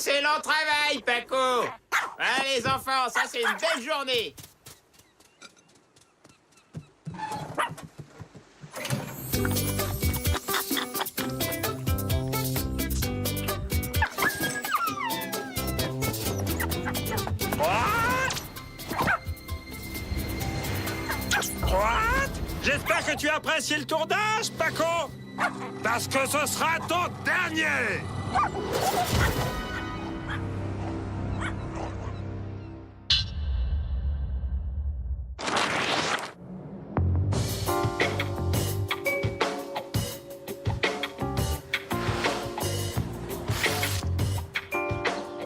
Excellent travail, Paco. Allez, les enfants, ça c'est une belle journée. J'espère que tu as apprécié le tournage, Paco. Parce que ce sera ton dernier.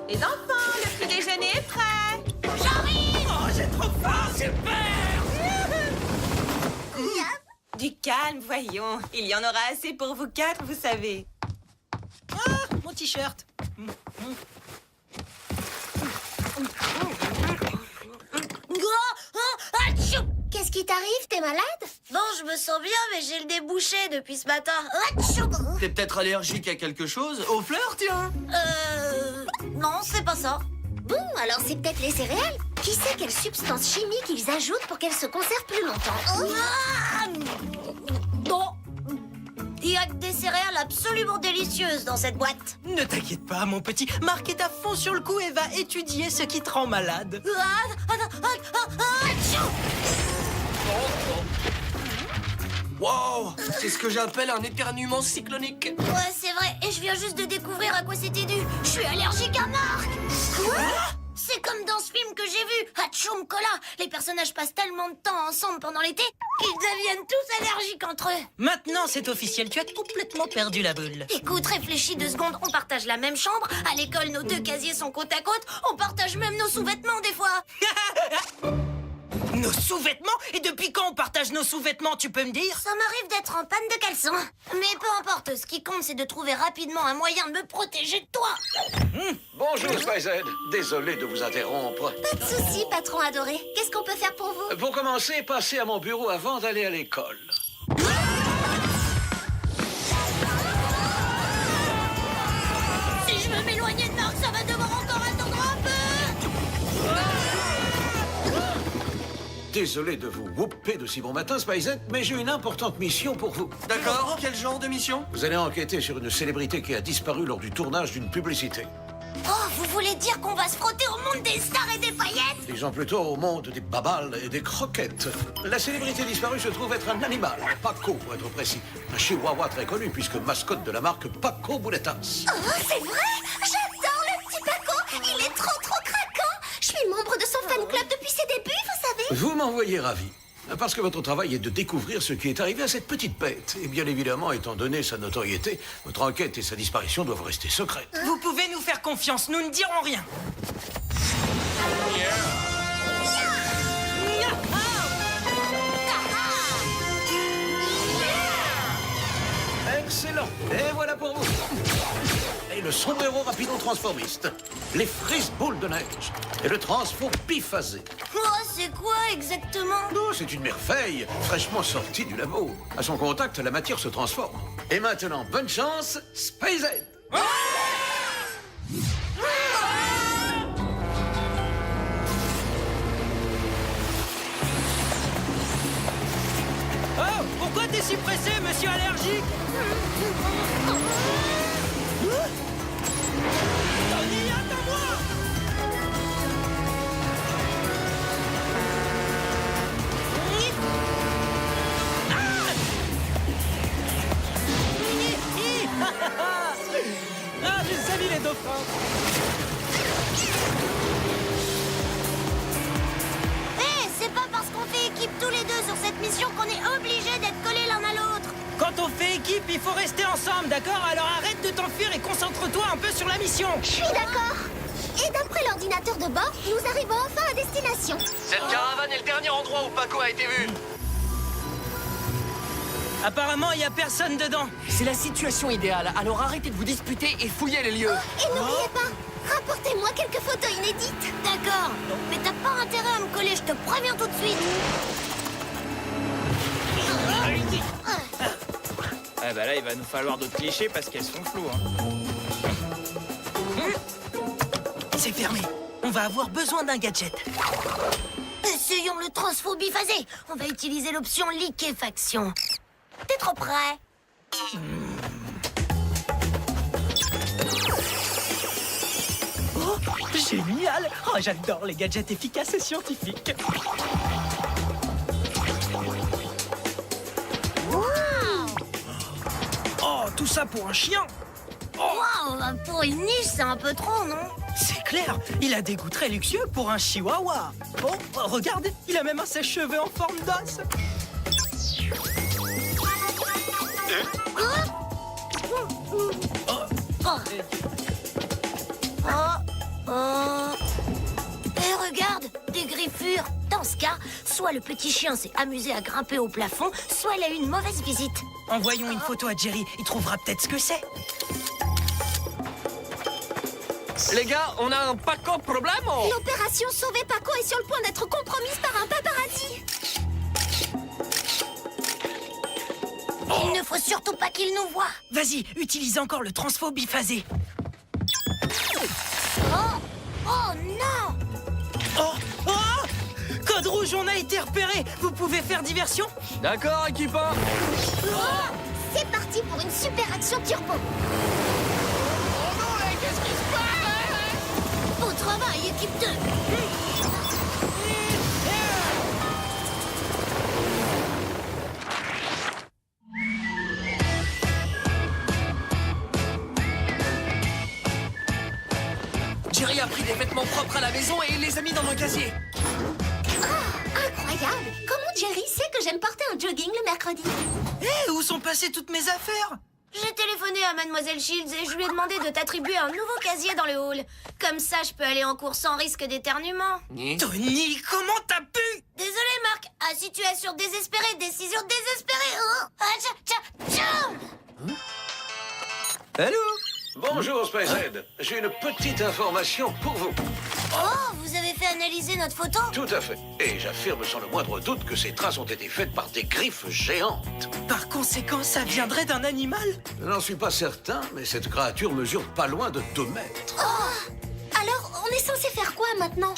Les enfants, le petit déjeuner est prêt. J'arrive! Oh, j'ai trop faim, super. Du calme, voyons. Il y en aura assez pour vous quatre, vous savez. Ah, mon t-shirt. Qu'est-ce qui t'arrive? T'es malade? Bon, je me sens bien, mais j'ai le nez bouché depuis ce matin. T'es peut-être allergique à quelque chose? Aux fleurs, tiens! Non, c'est pas ça. Bon, alors c'est peut-être les céréales. Qui sait quelle substance chimique ils ajoutent pour qu'elles se conservent plus longtemps? Ah non. Il y a que des céréales absolument délicieuses dans cette boîte. Ne t'inquiète pas, mon petit. Marc est à fond sur le coup et va étudier ce qui te rend malade. Wow! C'est ce que j'appelle un éternuement cyclonique. Ouais, c'est vrai, et je viens juste de découvrir à quoi c'était dû. Je suis allergique à Marc. Quoi? C'est comme dans ce film que j'ai vu, Hatchoum Cola. Les personnages passent tellement de temps ensemble pendant l'été qu'ils deviennent tous allergiques entre eux. Maintenant, c'est officiel. Tu as complètement perdu la boule. Écoute, réfléchis 2 secondes, on partage la même chambre. À l'école, nos 2 casiers sont côte à côte. On partage même nos sous-vêtements des fois. Nos sous-vêtements? Et depuis quand on partage nos sous-vêtements, tu peux me dire? Ça m'arrive d'être en panne de caleçon. Mais peu importe, ce qui compte, c'est de trouver rapidement un moyen de me protéger de toi. Bonjour, Spyzed. Désolé de vous interrompre. Pas de soucis, patron adoré. Qu'est-ce qu'on peut faire pour vous? Pour commencer, passez à mon bureau avant d'aller à l'école. Si je veux m'éloigner de Marc, ça va devoir encore attendre un peu. Désolé de vous whooper de si bon matin, Spyzed, mais j'ai une importante mission pour vous. D'accord, quel genre de mission? Vous allez enquêter sur une célébrité qui a disparu lors du tournage d'une publicité. Oh, vous voulez dire qu'on va se frotter au monde des stars et des paillettes? Disons plutôt au monde des babales et des croquettes. La célébrité disparue se trouve être un animal, Paco pour être précis. Un chihuahua très connu puisque mascotte de la marque Paco Bouletas. Oh, c'est vrai? J'adore le petit Paco. Il est trop craquant. Je suis membre de son fan club depuis ses débuts, vous savez. Vous m'envoyez ravi. Parce que votre travail est de découvrir ce qui est arrivé à cette petite bête. Et bien évidemment, étant donné sa notoriété, votre enquête et sa disparition doivent rester secrètes. Vous pouvez nous faire confiance, nous ne dirons rien. Excellent. Et voilà pour vous. Et le sombrero rapido-transformiste, les frises-boules de neige et le transfo biphasé. Oh, c'est quoi exactement? Non, c'est une merveille, fraîchement sortie du labo. À son contact, la matière se transforme. Et maintenant, bonne chance, Spyzed. Oh, pourquoi t'es si pressé, monsieur allergique? Tony, attends-moi! Ah, j'ai sali les dauphins! Hé, c'est pas parce qu'on fait équipe tous les deux sur cette mission qu'on est obligé d'être collés l'un à l'autre. Quand on fait équipe, il faut rester ensemble, d'accord? Alors arrête de t'enfuir et concentre-toi un peu sur la mission! Je suis d'accord. Et d'après l'ordinateur de bord, nous arrivons enfin à destination. Cette caravane est le dernier endroit où Paco a été vu. Apparemment, il n'y a personne dedans. C'est la situation idéale, alors arrêtez de vous disputer et fouillez les lieux. Et n'oubliez pas, rapportez-moi quelques photos inédites. D'accord, mais t'as pas intérêt à me coller, je te préviens tout de suite. Ah bah là, il va nous falloir d'autres clichés parce qu'elles sont floues. Hein. C'est fermé. On va avoir besoin d'un gadget. Essayons le transfo biphasé. On va utiliser l'option liquéfaction. T'es trop près. Oh, génial! Oh, j'adore les gadgets efficaces et scientifiques. Oh, tout ça pour un chien! Waouh, pour une niche, c'est un peu trop, non? C'est clair, il a des goûts très luxueux pour un chihuahua. Oh, regarde, il a même un sèche-cheveux en forme d'os. Et regarde, des griffures. Dans ce cas, soit le petit chien s'est amusé à grimper au plafond, soit il a eu une mauvaise visite. Envoyons une photo à Jerry, il trouvera peut-être ce que c'est. Les gars, on a un Paco problème. L'opération Sauver Paco est sur le point d'être compromise par un paparazzi. Il ne faut surtout pas qu'il nous voie. Vas-y, utilise encore le transfo biphasé. Oh non! Oh, oh! Code rouge, on a été repéré. Vous pouvez faire diversion? D'accord, équipant. C'est parti pour une super action turbo. Au travail, équipe 2. Jerry a pris des vêtements propres à la maison et les a mis dans mon casier. Incroyable! Comment Jerry sait que j'aime porter un jogging le mercredi? Hé, où sont passées toutes mes affaires? J'ai téléphoné à Mademoiselle Shields et je lui ai demandé de t'attribuer un nouveau casier dans le hall. Comme ça, je peux aller en cours sans risque d'éternuement. Tony, comment t'as pu? Désolé, Marc. Ah, situation désespérée, décision désespérée. Oh. Ah, tcha. Allô? Bonjour, Spacehead. J'ai une petite information pour vous. Oh, vous avez fait analyser notre photo? Tout à fait. Et j'affirme sans le moindre doute que ces traces ont été faites par des griffes géantes. Par conséquent, ça viendrait d'un animal? Je n'en suis pas certain, mais cette créature mesure pas loin de 2 mètres. Alors, on est censé faire quoi maintenant?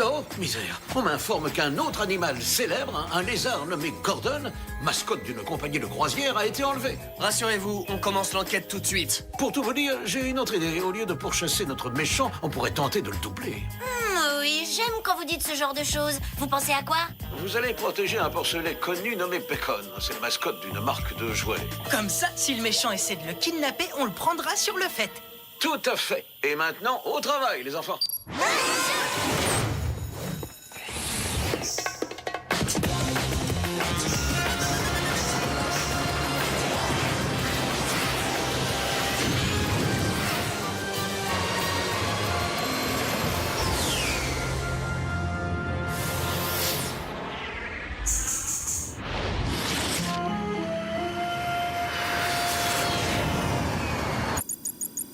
Oh, misère. On m'informe qu'un autre animal célèbre, un lézard nommé Gordon, mascotte d'une compagnie de croisière, a été enlevé. Rassurez-vous, on commence l'enquête tout de suite. Pour tout vous dire, j'ai une autre idée. Au lieu de pourchasser notre méchant, on pourrait tenter de le doubler. Oui, j'aime quand vous dites ce genre de choses. Vous pensez à quoi? Vous allez protéger un porcelet connu nommé Bacon. C'est le mascotte d'une marque de jouets. Comme ça, si le méchant essaie de le kidnapper, on le prendra sur le fait. Tout à fait. Et maintenant, au travail, les enfants.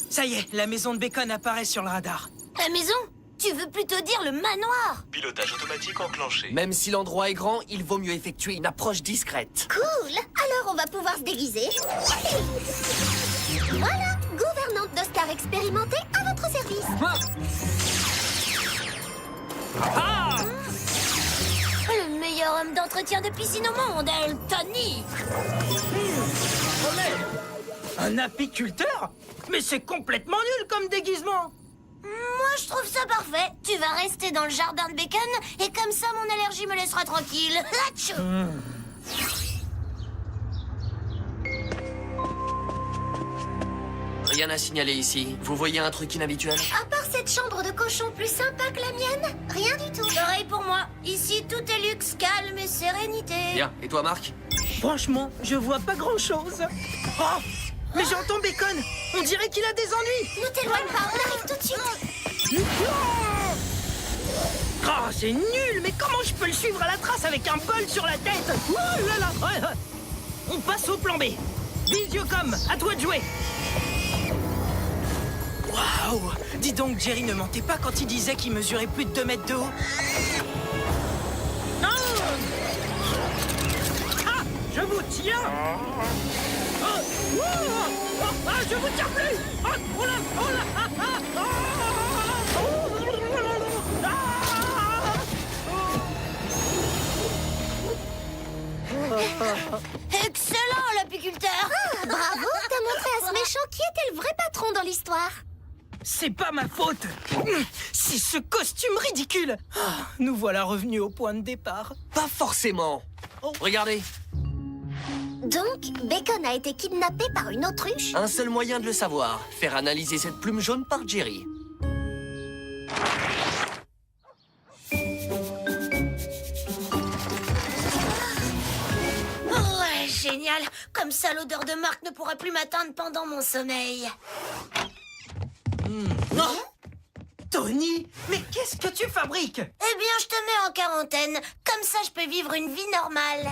Ça y est, la maison de Bacon apparaît sur le radar. La maison? Tu veux plutôt dire le manoir? Pilotage automatique enclenché. Même si l'endroit est grand, il vaut mieux effectuer une approche discrète. Cool! Alors, on va pouvoir se déguiser. Voilà, gouvernante d'Oscar expérimentée à votre service. Le meilleur homme d'entretien de piscine au monde, Tony. Un apiculteur? Mais c'est complètement nul comme déguisement. Moi, je trouve ça parfait. Tu vas rester dans le jardin de Bacon et comme ça, mon allergie me laissera tranquille. Hatchou. Rien à signaler ici. Vous voyez un truc inhabituel? À part cette chambre de cochon plus sympa que la mienne, rien du tout. Pareil pour moi. Ici, tout est luxe, calme et sérénité. Bien. Et toi, Marc? Franchement, je vois pas grand-chose. Oh, mais j'entends Bacon. On dirait qu'il a des ennuis. Ne t'éloigne pas, on arrive tout de suite. Oh, c'est nul. Mais comment je peux le suivre à la trace avec un bol sur la tête? Oh là là. Ouais, ouais. On passe au plan B. Visiocom, à toi de jouer. Waouh! Dis donc, Jerry ne mentait pas quand il disait qu'il mesurait plus de 2 mètres de haut. Ah! Ah! Je vous tiens! Ah! Ah! Je vous tiens plus! Ah! Oh là! Oh là! C'est pas ma faute. C'est ce costume ridicule. Ah, nous voilà revenus au point de départ. Pas forcément. Regardez, Donc, Bacon a été kidnappé par une autruche? un seul moyen de le savoir. Faire analyser cette plume jaune par Jerry. Ouais, génial. Comme ça, l'odeur de Marc ne pourra plus m'atteindre pendant mon sommeil. Non. Tony, mais qu'est-ce que tu fabriques? Eh bien, je te mets en quarantaine. Comme ça, je peux vivre une vie normale.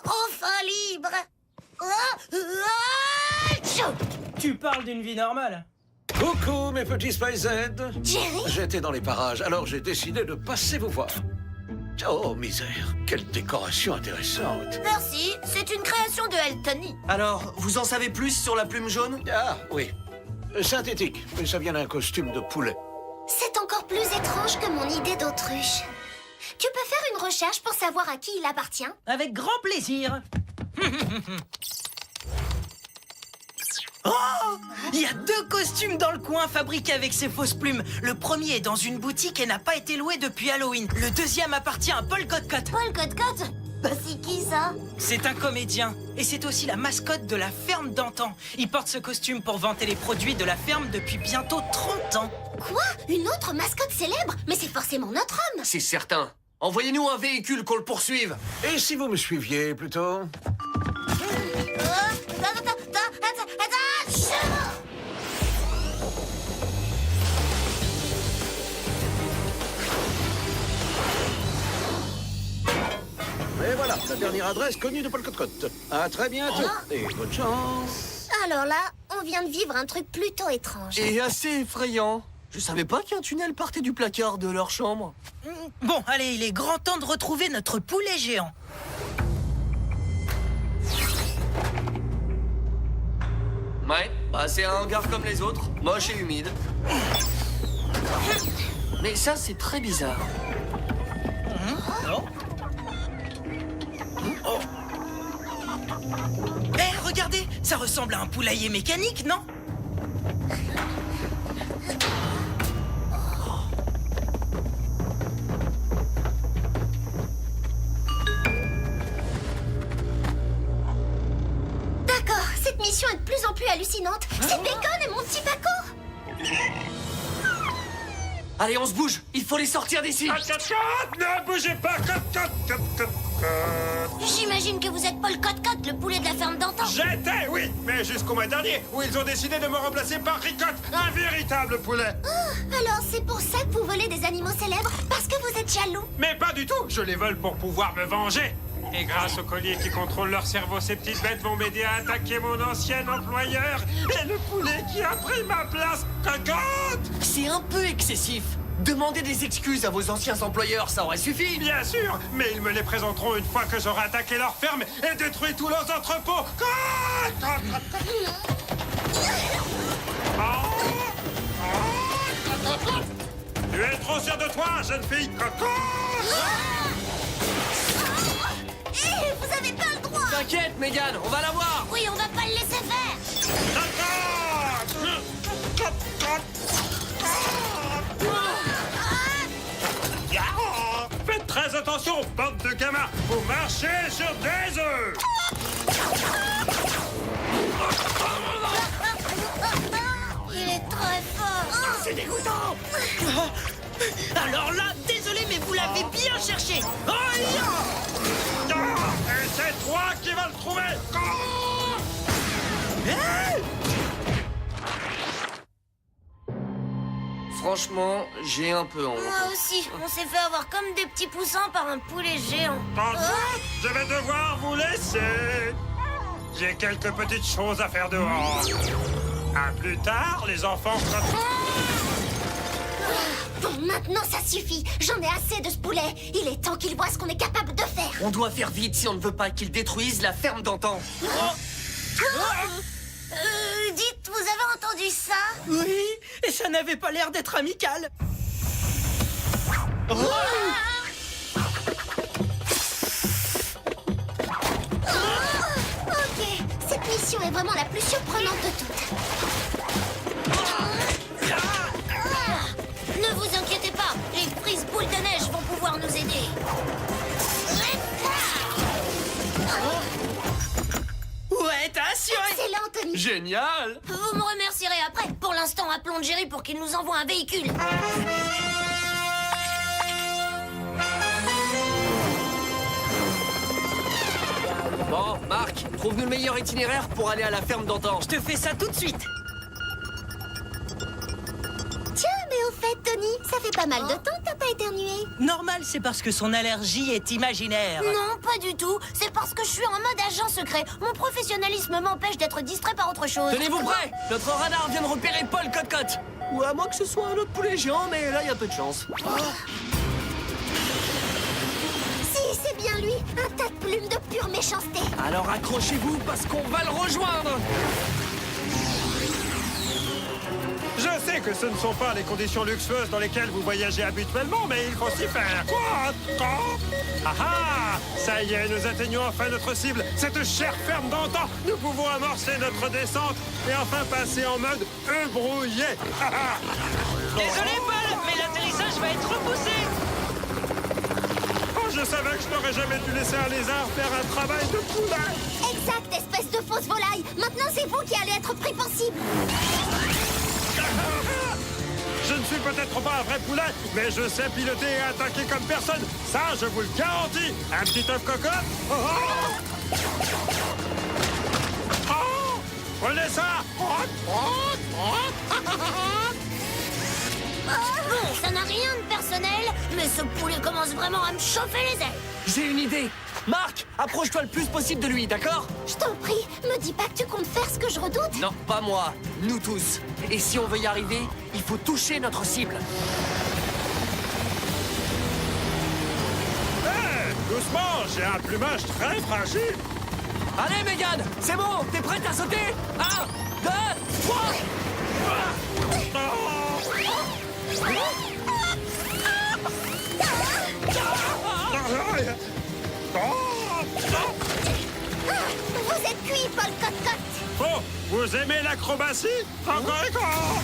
Enfin libre. Tu parles d'une vie normale. Coucou, mes petits Spice Z. Jerry? J'étais dans les parages, alors j'ai décidé de passer vous voir. Oh, misère, quelle décoration intéressante. Merci, c'est une création de Eltony. Alors, vous en savez plus sur la plume jaune? Ah, oui. Synthétique, mais ça vient d'un costume de poulet. C'est encore plus étrange que mon idée d'autruche. Tu peux faire une recherche pour savoir à qui il appartient? Avec grand plaisir. Oh! Il y a 2 costumes dans le coin fabriqués avec ces fausses plumes. Le premier est dans une boutique et n'a pas été loué depuis Halloween. Le deuxième appartient à Paul Cotcott. Paul Cotcott? Bah, c'est qui ça? C'est un comédien et c'est aussi la mascotte de la ferme d'antan. Il porte ce costume pour vanter les produits de la ferme depuis bientôt 30 ans. Quoi? Une autre mascotte célèbre? Mais c'est forcément notre homme! C'est certain. Envoyez-nous un véhicule qu'on le poursuive. Et si vous me suiviez, plutôt? Et voilà, la dernière adresse connue de Paul Cotcott. À très bientôt. Et bonne chance. Alors là, on vient de vivre un truc plutôt étrange. Et assez effrayant. Je savais pas qu'un tunnel partait du placard de leur chambre. Bon, allez, il est grand temps de retrouver notre poulet géant. Ouais, bah c'est un hangar comme les autres, moche et humide. Mais ça, c'est très bizarre. Oh. Oh. Eh, regardez, ça ressemble à un poulailler mécanique, non? D'accord, cette mission est de plus en plus hallucinante. C'est Bacon et mon petit Paco. Allez, on se bouge. Il faut les sortir d'ici. Ne bougez pas! J'imagine que vous êtes Paul Cotcott, le poulet de la ferme d'antan. J'étais, oui, mais jusqu'au mois dernier, où ils ont décidé de me remplacer par Ricotte, un véritable poulet. Alors c'est pour ça que vous volez des animaux célèbres? Parce que vous êtes jaloux? Mais pas du tout, je les vole pour pouvoir me venger. Et grâce au collier qui contrôle leur cerveau, ces petites bêtes vont m'aider à attaquer mon ancien employeur et le poulet qui a pris ma place. Cocotte! C'est un peu excessif. Demandez des excuses à vos anciens employeurs, ça aurait suffi. Bien sûr, mais ils me les présenteront une fois que j'aurai attaqué leur ferme et détruit tous leurs entrepôts. Tu es trop sûr de toi, jeune fille. Hé, vous avez pas le droit! T'inquiète, Mégane, on va la voir. Oui, on va pas le laisser faire. Faites très attention, bande de gamins. Vous marchez sur des œufs. Il est très fort. C'est dégoûtant. Alors là, désolé, mais vous l'avez bien cherché. Oh, Et c'est toi qui vas le trouver. Franchement, j'ai un peu honte. Moi aussi, on s'est fait avoir comme des petits poussins par un poulet géant. Je vais devoir vous laisser. J'ai quelques petites choses à faire dehors. À plus tard, les enfants. Bon, maintenant ça suffit. J'en ai assez de ce poulet. Il est temps qu'il voit ce qu'on est capable de faire. On doit faire vite si on ne veut pas qu'ils détruisent la ferme d'antan. Dites, vous avez entendu ça? oui, et ça n'avait pas l'air d'être amical. Ok, cette mission situation est vraiment la plus surprenante de toutes. Ne vous inquiétez pas, les frises boules de neige vont pouvoir nous aider. Ouais, t'as assuré. Excellent, Tony. Génial! Vous me remercierez après. Pour l'instant, appelons Jerry pour qu'il nous envoie un véhicule. Bon, Marc, trouve-nous le meilleur itinéraire pour aller à la ferme d'antan. Je te fais ça tout de suite. Tiens, mais au fait, Tony, ça fait pas mal de temps que t'as pas éternué. Normal, c'est parce que son allergie est imaginaire. Non, pas du tout. C'est parce que je suis en mode agent secret. Mon professionnalisme m'empêche d'être distrait par autre chose. Tenez-vous prêts! Notre radar vient de repérer Paul Cote-Cote. Ou à moins que ce soit un autre poulet géant, mais là, il y a peu de chance. Si, c'est bien lui. Un tas de plumes de pure méchanceté. Alors accrochez-vous parce qu'on va le rejoindre! Je sais que ce ne sont pas les conditions luxueuses dans lesquelles vous voyagez habituellement, mais il faut s'y faire. Quoi? Ah ah! Ça y est, nous atteignons enfin notre cible, cette chère ferme d'antan. Nous pouvons amorcer notre descente et enfin passer en mode embrouillé. Ah ah! Désolé, Paul, mais l'atterrissage va être repoussé. Oh, je savais que je n'aurais jamais dû laisser un lézard faire un travail de poulet. Exact, espèce de fausse volaille. Maintenant, c'est vous qui allez être pris pour cible. Je ne suis peut-être pas un vrai poulet, mais je sais piloter et attaquer comme personne. Ça, je vous le garantis. Un petit œuf cocotte. Oh, oh. Oh, prenez ça. Bon, ça n'a rien de personnel, mais ce poulet commence vraiment à me chauffer les ailes. J'ai une idée! Marc, approche-toi le plus possible de lui, d'accord? Je t'en prie, me dis pas que tu comptes faire ce que je redoute. Non, pas moi, nous tous. Et si on veut y arriver, il faut toucher notre cible. Hé, doucement, j'ai un plumage très fragile. Allez, Mégane, c'est bon, t'es prête à sauter? 1, 2, 3! Vous êtes cuit, Paul Cote-Cote. Oh, vous aimez l'acrobatie? Encore et encore.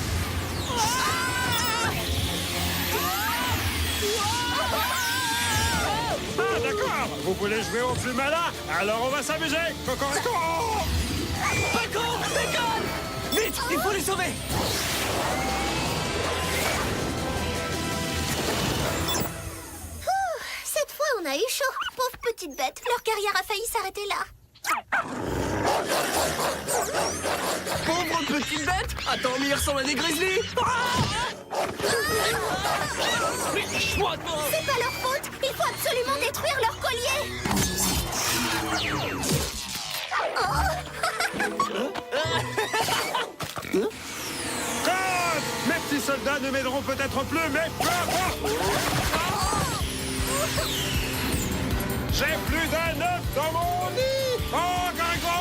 Ah, d'accord. Vous voulez jouer au plus malin? Alors on va s'amuser. Cocorico. Paco, Mégane! Vite, il faut les sauver! Cette fois, on a eu chaud. Pauvre petite bête, leur carrière a failli s'arrêter là. Pauvre petite bête! Attends, mais il ressemble à des grizzlies! C'est pas leur faute. Il faut absolument détruire leur collier. Code! Mes petits soldats ne m'aideront peut-être plus, mais peu importe. J'ai plus d'un œuf dans mon nid. Oh, Gringo!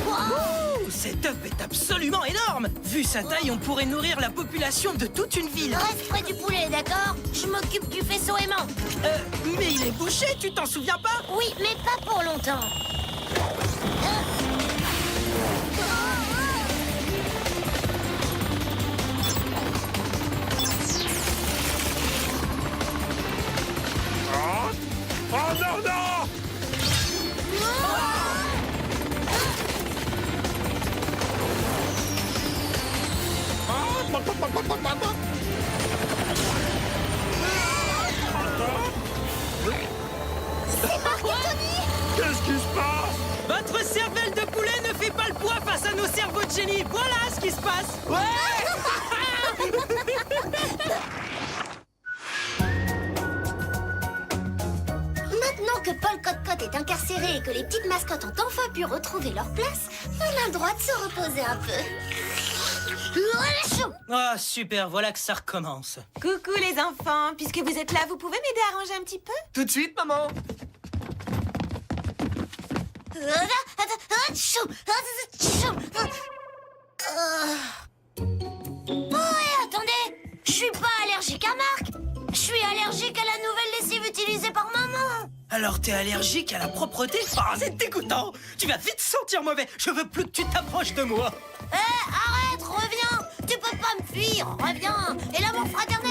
Ouh, cet œuf est absolument énorme. Vu sa taille, on pourrait nourrir la population de toute une ville. Reste près du poulet, d'accord? Je m'occupe du faisceau aimant. Mais il est bouché, tu t'en souviens pas? Oui, mais pas pour longtemps. Oh non, non! Qu'est-ce qui se passe? Votre cervelle de poulet ne fait pas le poids face à nos cerveaux de génie. Voilà ce qui se passe. Maintenant que Paul Cote-Cote est incarcéré et que les petites mascottes ont enfin pu retrouver leur place, on a le droit de se reposer un peu. Ah, super, voilà que ça recommence. Coucou les enfants, puisque vous êtes là, vous pouvez m'aider à ranger un petit peu? Tout de suite, maman! Ouais, attendez! Je suis pas allergique à Marc! Je suis allergique à la nouvelle lessive utilisée par maman! Alors t'es allergique à la propreté? Ah, c'est dégoûtant! Tu vas vite sentir mauvais. Je veux plus que tu t'approches de moi. Arrête, reviens. Tu peux pas me fuir, reviens. Et l'amour fraternel